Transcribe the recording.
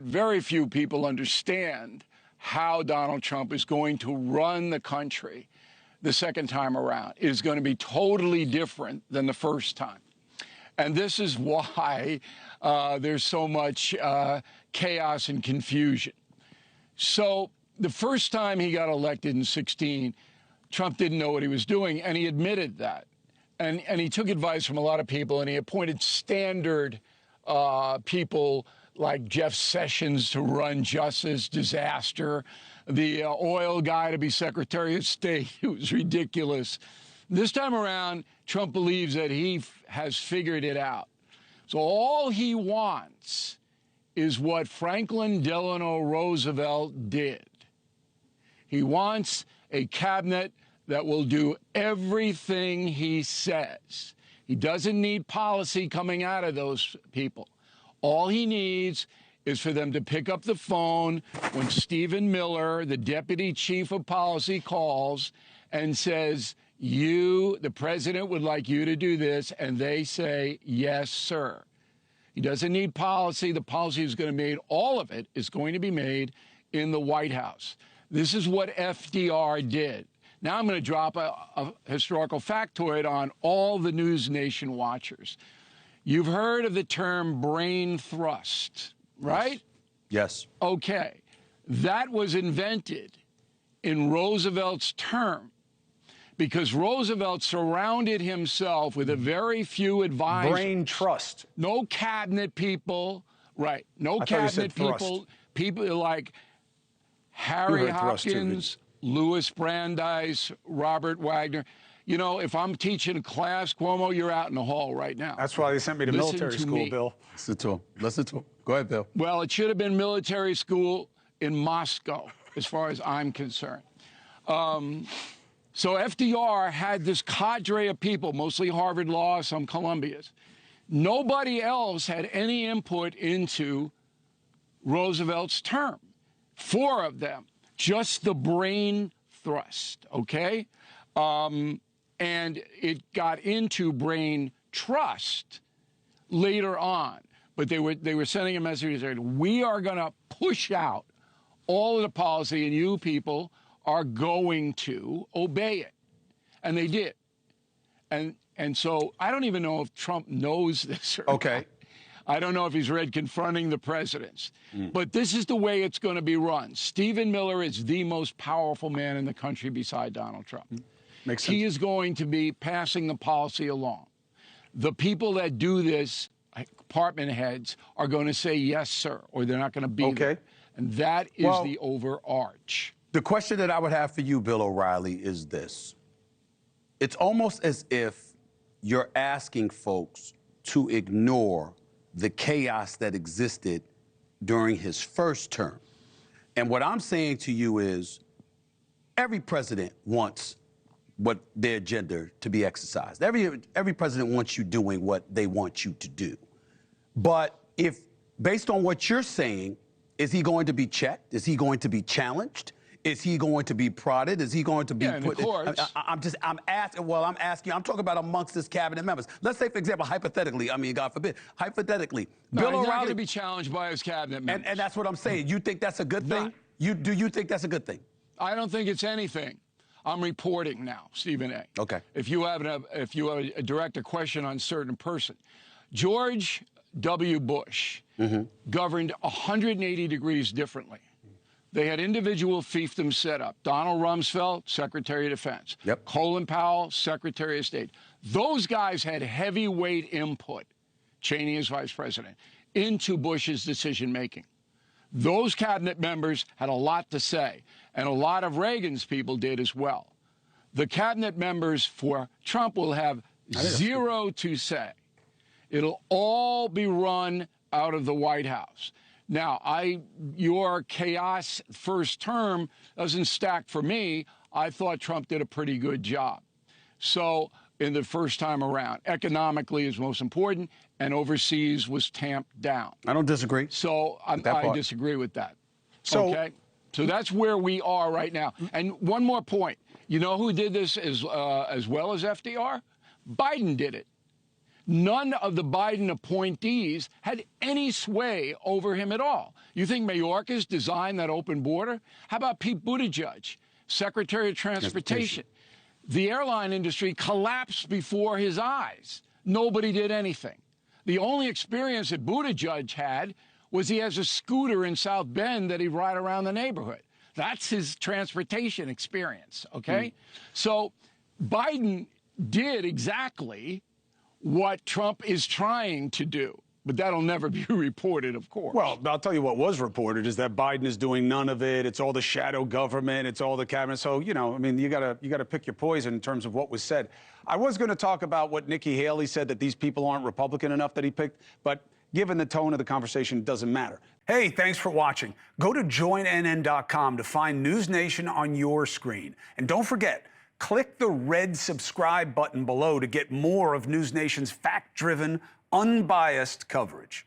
Very few people understand how Donald Trump is going to run the country the second time around. It is going to be totally different than the first time. And this is why there's so much chaos and confusion. So the first time he got elected in 2016, Trump didn't know what he was doing, and he admitted that. And he took advice from a lot of people, and he appointed standard people like Jeff Sessions to run Justice, disaster, the oil guy to be Secretary of State. It was ridiculous. This time around, Trump believes that he has figured it out. So all he wants is what Franklin Delano Roosevelt did. He wants a cabinet that will do everything he says. He doesn't need policy coming out of those people. All he needs is for them to pick up the phone when Stephen Miller, the deputy chief of policy, calls and says, the president would like you to do this, and they say, yes, sir. He doesn't need policy. The policy is going to be made, all of it is going to be made in the White House. This is what FDR did. Now I'm going to drop a historical factoid on all the NewsNation watchers. You've heard of the term brain thrust, right? Yes. Okay. That was invented in Roosevelt's term because Roosevelt surrounded himself with a very few advisors. Brain trust. No cabinet people, right? No cabinet people. People like Harry Hopkins, Louis Brandeis, Robert Wagner. You know, if I'm teaching a class, Cuomo, you're out in the hall right now. That's why they sent me to military school, Bill. Listen to him. Listen to him. Go ahead, Bill. Well, it should have been military school in Moscow, as far as I'm concerned. So FDR had this cadre of people, mostly Harvard Law, some Columbia's. Nobody else had any input into Roosevelt's term. 4 of them, just the brain thrust, okay? And it got into brain trust later on. But they were sending a message saying, we are going to push out all of the policy, and you people are going to obey it. And they did. And so I don't even know if Trump knows this or not. I don't know if he's read Confronting the Presidents. But this is the way it's going to be run. Stephen Miller is the most powerful man in the country beside Donald Trump. Makes sense. He is going to be passing the policy along. The people that do this, department heads, are going to say yes, sir, or they're not going to be there. And that is the overarch. The question that I would have for you, Bill O'Reilly, is this. It's almost as if you're asking folks to ignore the chaos that existed during his first term. And what I'm saying to you is every president wants their agenda to be exercised. Every president wants you doing what they want you to do. But if, based on what you're saying, is he going to be checked? Is he going to be challenged? Is he going to be prodded? Is he going to be put? I'm asking. I'm talking about amongst his cabinet members. Let's say, for example, hypothetically, I mean, God forbid, hypothetically, Bill O'Reilly, he's not going to be challenged by his cabinet members. And that's what I'm saying. You think that's a good thing? Do you think that's a good thing? I don't think it's anything. I'm reporting now, Stephen A. Okay. If you have a direct a question on a certain person, George W. Bush governed 180 degrees differently. They had individual fiefdoms set up. Donald Rumsfeld, Secretary of Defense. Yep. Colin Powell, Secretary of State. Those guys had heavyweight input, Cheney as vice president, into Bush's decision-making. Those cabinet members had a lot to say, and a lot of Reagan's people did as well. The cabinet members for Trump will have zero to say. It'll all be run out of the White House. Now, your chaos first term doesn't stack for me. I thought Trump did a pretty good job. So in the first time around, economically is most important, and overseas was tamped down. I don't disagree. So I disagree with that. So, okay? So that's where we are right now. And one more point. You know who did this as well as FDR? Biden did it. None of the Biden appointees had any sway over him at all. You think Mayorkas designed that open border? How about Pete Buttigieg, Secretary of Transportation? The airline industry collapsed before his eyes. Nobody did anything. The only experience that Buttigieg had was he has a scooter in South Bend that he ride around the neighborhood. That's his transportation experience, okay? So Biden did exactly what Trump is trying to do. But that'll never be reported, of course. Well, I'll tell you what was reported is that Biden is doing none of it. It's all the shadow government. It's all the cabinet. So, you know, I mean, you gotta pick your poison in terms of what was said. I was going to talk about what Nikki Haley said, that these people aren't Republican enough that he picked. But given the tone of the conversation, it doesn't matter. Hey, thanks for watching. Go to joinnn.com to find NewsNation on your screen. And don't forget, click the red subscribe button below to get more of NewsNation's fact-driven, unbiased coverage.